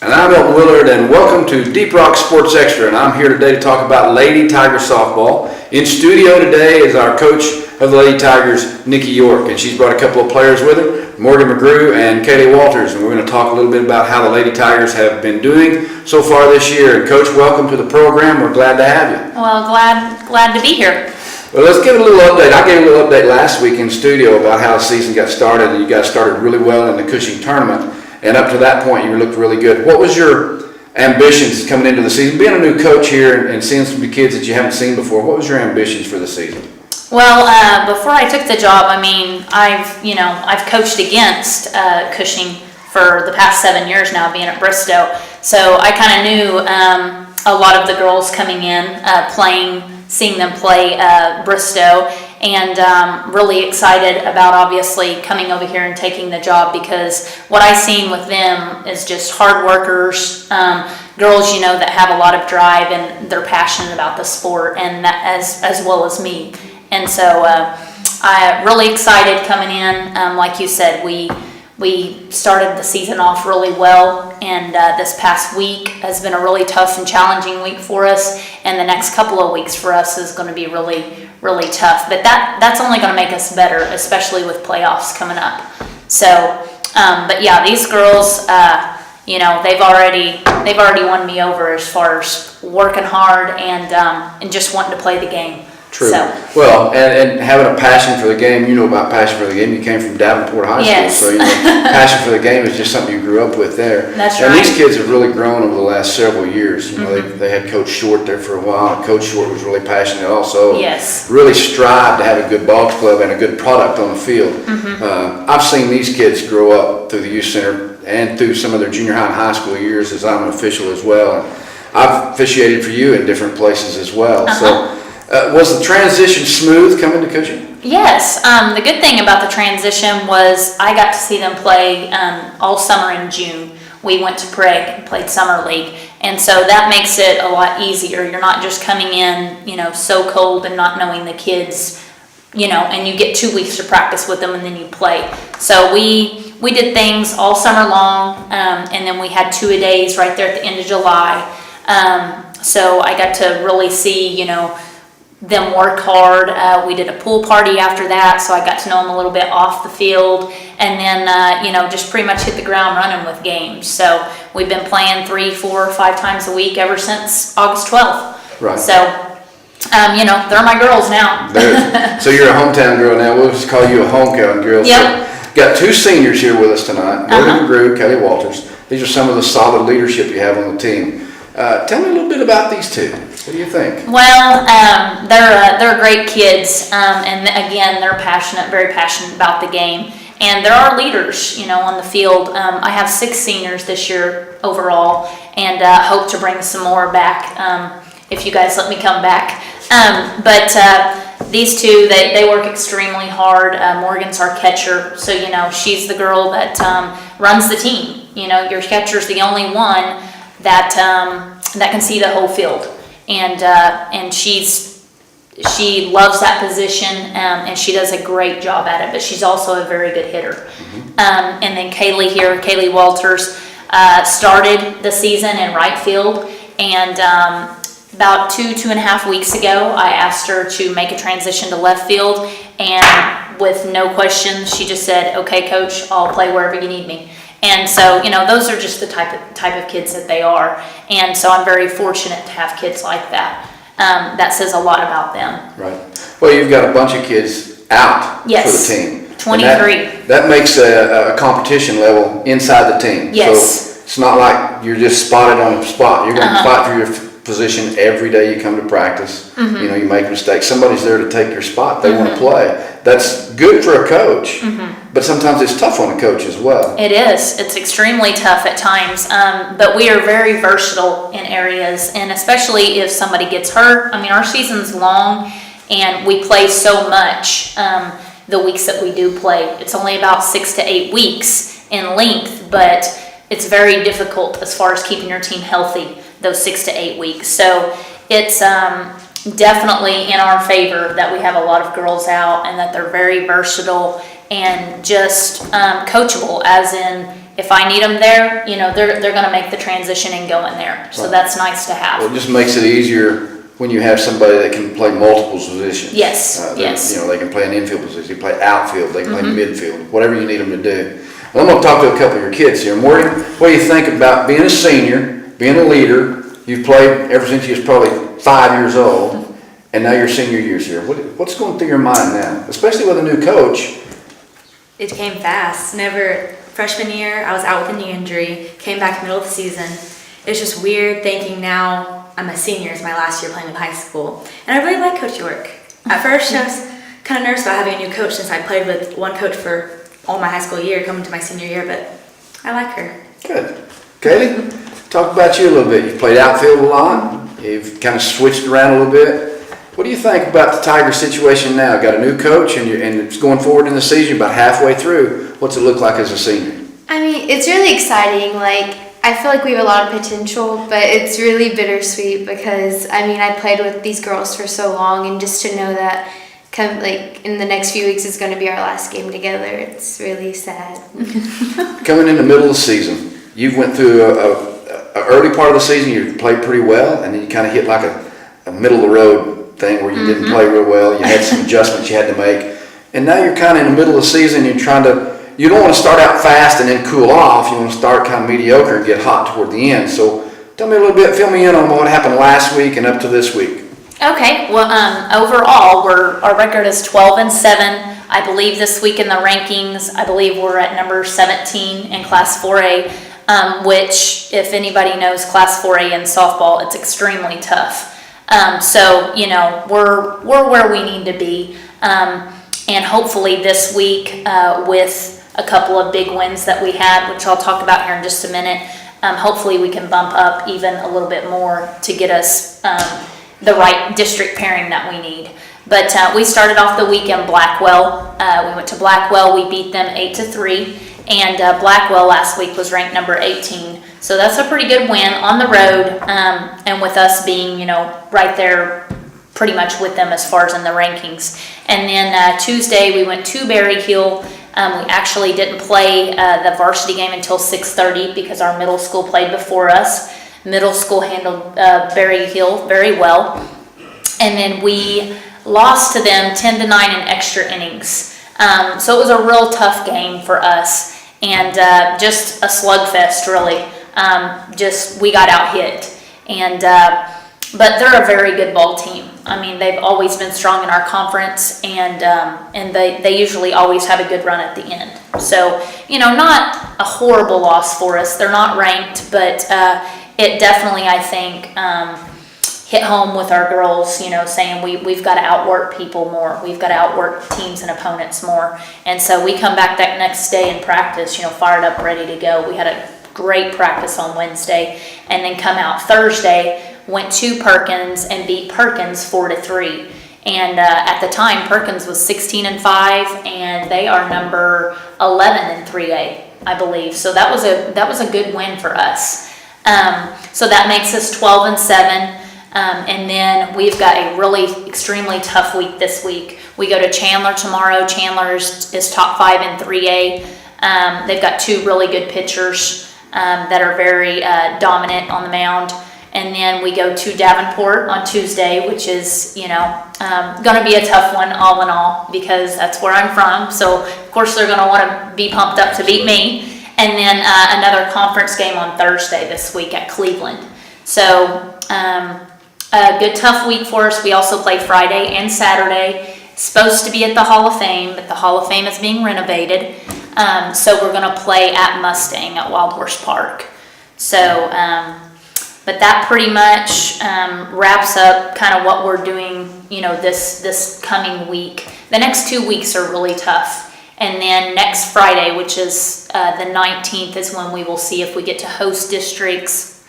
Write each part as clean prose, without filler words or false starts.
And I'm Elton Willard, and welcome to Deep Rock Sports Extra. And I'm here today to talk about Lady Tiger softball. In studio today is our coach of the Lady Tigers, Nikki York, and she's brought a couple of players with her, Morgan McGrew and Kaylee Walters. And we're going to talk a little bit about how the Lady Tigers have been doing so far this year. And Coach, welcome to the program. We're glad to have you. Well, glad to be here. Well, let's give a little update. I gave a little update last week in studio about how the season got started, and you guys started really well in the Cushing tournament. And up to that point, you looked really good. What was your ambitions coming into the season? Being a new coach here and seeing some kids that you haven't seen before, what was your ambitions for the season? Well, before I took the job, I've coached against Cushing for the past 7 years now, being at Bristow. So I kind of knew a lot of the girls coming in, seeing them play Bristow, and really excited about obviously coming over here and taking the job, because what I've seen with them is just hard workers, girls, that have a lot of drive and they're passionate about the sport, and that as well as me. And so I'm really excited coming in. Like you said, we started the season off really well, and this past week has been a really tough and challenging week for us, and the next couple of weeks for us is going to be really, really tough. But that's only going to make us better, especially with playoffs coming up. So, but yeah, these girls, they've already won me over as far as working hard and just wanting to play the game. True. So. Well, and having a passion for the game, you know about passion for the game. You came from Davenport High Yes. School, so passion for the game is just something you grew up with there. That's and right. These kids have really grown over the last several years. They had Coach Short there for a while, and Coach Short was really passionate also. Yes. Really strived to have a good ball club and a good product on the field. I've seen these kids grow up through the youth center and through some of their junior high and high school years, as I'm an official as well. And I've officiated for you in different places as well. So. Was the transition smooth coming to Cushing? Yes. The good thing about the transition was I got to see them play all summer in June. We went to Prague and played summer league, and so that makes it a lot easier. You're not just coming in, so cold and not knowing the kids, and you get 2 weeks to practice with them and then you play. So we did things all summer long, and then we had 2-a-days right there at the end of July. So I got to really see, them work hard. We did a pool party after that, so I got to know them a little bit off the field, and then just pretty much hit the ground running with games. So we've been playing 3, 4, 5 times a week ever since August 12th. Right. So they're my girls now. So you're a hometown girl now. We'll just call you a hometown girl. Yep. So, got 2 seniors here with us tonight, Morgan McGrew, Kelly Walters. These are some of the solid leadership you have on the team. Tell me a little bit about these two. What do you think? Well, they're great kids, and again, they're very passionate about the game, and there are leaders, on the field. I have 6 seniors this year overall, and hope to bring some more back if you guys let me come back. But these two, they work extremely hard. Morgan's our catcher, so she's the girl that runs the team. Your catcher's the only one that can see the whole field, and she loves that position, and she does a great job at it. But she's also a very good hitter. And then Kaylee Walters started the season in right field, and about 2.5 weeks ago, I asked her to make a transition to left field, and with no questions, she just said, "Okay, Coach, I'll play wherever you need me." And so, those are just the type of kids that they are. And so I'm very fortunate to have kids like that. That says a lot about them. Right. Well, you've got a bunch of kids out Yes. for the team. 23. That makes a competition level inside the team. Yes. So it's not like you're just spotted on a spot. You're going to fight for your position every day you come to practice. You make mistakes. Somebody's there to take your spot. They want to play. That's good for a coach, but sometimes it's tough on a coach as well. It is. It's extremely tough at times, but we are very versatile in areas, and especially if somebody gets hurt. Our season's long, and we play so much the weeks that we do play. It's only about 6 to 8 weeks in length, but it's very difficult as far as keeping your team healthy those 6 to 8 weeks. So it's definitely in our favor that we have a lot of girls out, and that they're very versatile and just coachable, as in if I need them there, they're going to make the transition and go in there. So that's nice to have. Well, it just makes it easier when you have somebody that can play multiple positions. Yes, yes. They can play an infield position, they can play outfield, they can play midfield, whatever you need them to do. Well, I'm going to talk to a couple of your kids here. Morgan, what do you think about being a senior, being a leader? You've played ever since you was probably 5 years old, and now your senior year's here. What's going through your mind now, especially with a new coach? It came fast. Freshman year, I was out with a knee injury, came back middle of the season. It's just weird thinking now I'm a senior, it's my last year playing in high school. And I really like Coach York. At first, I was kind of nervous about having a new coach since I played with one coach for all my high school year, coming to my senior year, but I like her. Good. Kaylee, talk about you a little bit. You've played outfield a lot. You've kind of switched around a little bit. What do you think about the Tigers situation now? Got a new coach and it's going forward in the season, about halfway through. What's it look like as a senior? I mean, it's really exciting. I feel like we have a lot of potential, but it's really bittersweet because, I played with these girls for so long, and just to know that in the next few weeks is going to be our last game together, it's really sad. Coming in the middle of the season, you went through a early part of the season, you played pretty well, and then you kind of hit like a middle of the road thing where you didn't play real well. You had some adjustments you had to make, and now you're kind of in the middle of the season. You don't want to start out fast and then cool off. You want to start kind of mediocre and get hot toward the end. So tell me a little bit, fill me in on what happened last week and up to this week. Okay, well, overall, our record is 12-7. I believe this week in the rankings, I believe we're at number 17 in Class 4A, which, if anybody knows Class 4A in softball, it's extremely tough. So we're where we need to be, and hopefully this week with a couple of big wins that we had, which I'll talk about here in just a minute, hopefully we can bump up even a little bit more to get us the right district pairing that we need. But we started off the week in Blackwell. We went to Blackwell. We beat them 8-3, and Blackwell last week was ranked number 18. So that's a pretty good win on the road, and with us being, right there pretty much with them as far as in the rankings. And then Tuesday we went to Berry Hill. We actually didn't play the varsity game until 6:30 because our middle school played before us. Middle school handled Berry Hill very well. And then we lost to them 10-9 in extra innings. So it was a real tough game for us, and just a slugfest really. We got out hit, and but they're a very good ball team. They've always been strong in our conference, and they usually always have a good run at the end. So not a horrible loss for us. They're not ranked, but it definitely, I think, hit home with our girls. Saying we've got to outwork people more. We've got to outwork teams and opponents more. And so we come back that next day in practice, fired up, ready to go. We had a great practice on Wednesday, and then come out Thursday, went to Perkins and beat Perkins 4-3. And at the time, Perkins was 16-5, and they are number 11 in 3A, I believe. So that was a good win for us. So that makes us 12-7. And then we've got a really extremely tough week this week. We go to Chandler tomorrow. Chandler is top 5 in 3A. They've got two really good pitchers that are very dominant on the mound. And then we go to Davenport on Tuesday, which is, going to be a tough one all in all because that's where I'm from. So, of course, they're going to want to be pumped up to beat me. And then another conference game on Thursday this week at Cleveland. So, a good tough week for us. We also play Friday and Saturday. Supposed to be at the Hall of Fame, but the Hall of Fame is being renovated. So we're going to play at Mustang at Wild Horse Park. So, but that pretty much wraps up kind of what we're doing, this coming week. The next 2 weeks are really tough. And then next Friday, which is the 19th, is when we will see if we get to host districts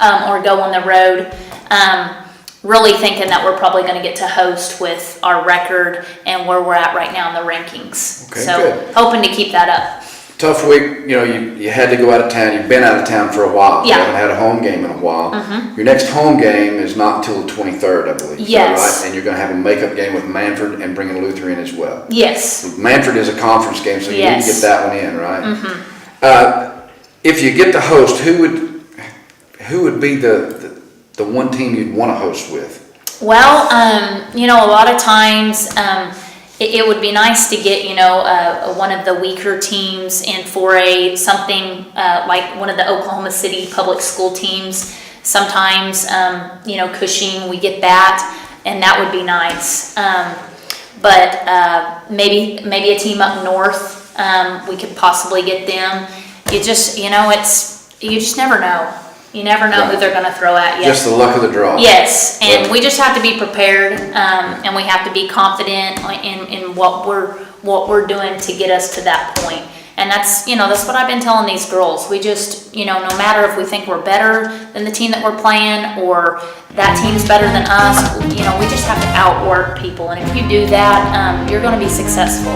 or go on the road. Really thinking that we're probably going to get to host with our record and where we're at right now in the rankings. Okay, so good. Hoping to keep that up. Tough week, you had to go out of town. You've been out of town for a while. Yeah. You haven't had a home game in a while. Mm-hmm. Your next home game is not until the 23rd, I believe. Is Yes. that right? And you're going to have a makeup game with Manford and bringing Luther in as well. Yes. Manford is a conference game, so you need to Yes. get that one in, right? Mm-hmm. if you get to host, who would be the one team you'd want to host with? Well, you know, a lot of times, it would be nice to get, you know, one of the weaker teams in 4A, something like one of the Oklahoma City public school teams. Sometimes, you know, Cushing, we get that, and that would be nice. But maybe a team up north, we could possibly get them. You just, you know, you just never know. You never know who they're going to throw at you. Just the luck of the draw. Yes, and we just have to be prepared, and we have to be confident in what we're doing to get us to that point. And that's, you know, that's what I've been telling these girls. We just, you know, no matter if we think we're better than the team that we're playing or that team's better than us, you know, we just have to outwork people. And if you do that, you're going to be successful.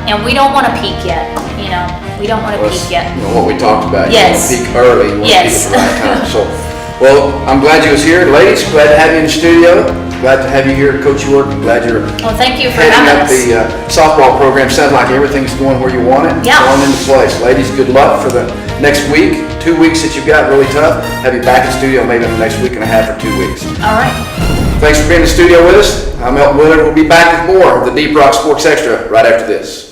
And we don't want to peak yet, you know. We don't want to peak yet. You know, what we talked about. Yes. You want to peak early. You want Yes. to peak at the right time. So, well, I'm glad you was here. Ladies, glad to have you in the studio. Glad to have you here, Coach York. Glad you're Well, thank you for heading having up us. the softball program. Sounds like everything's going where you want it. Yeah. Falling into place. Ladies, good luck for the next week. 2 weeks that you've got really tough. Have you back in studio maybe in the next week and a half or 2 weeks. All right. Thanks for being in the studio with us. I'm Elton Willard. We'll be back with more of the Deep Rock Sports Extra right after this.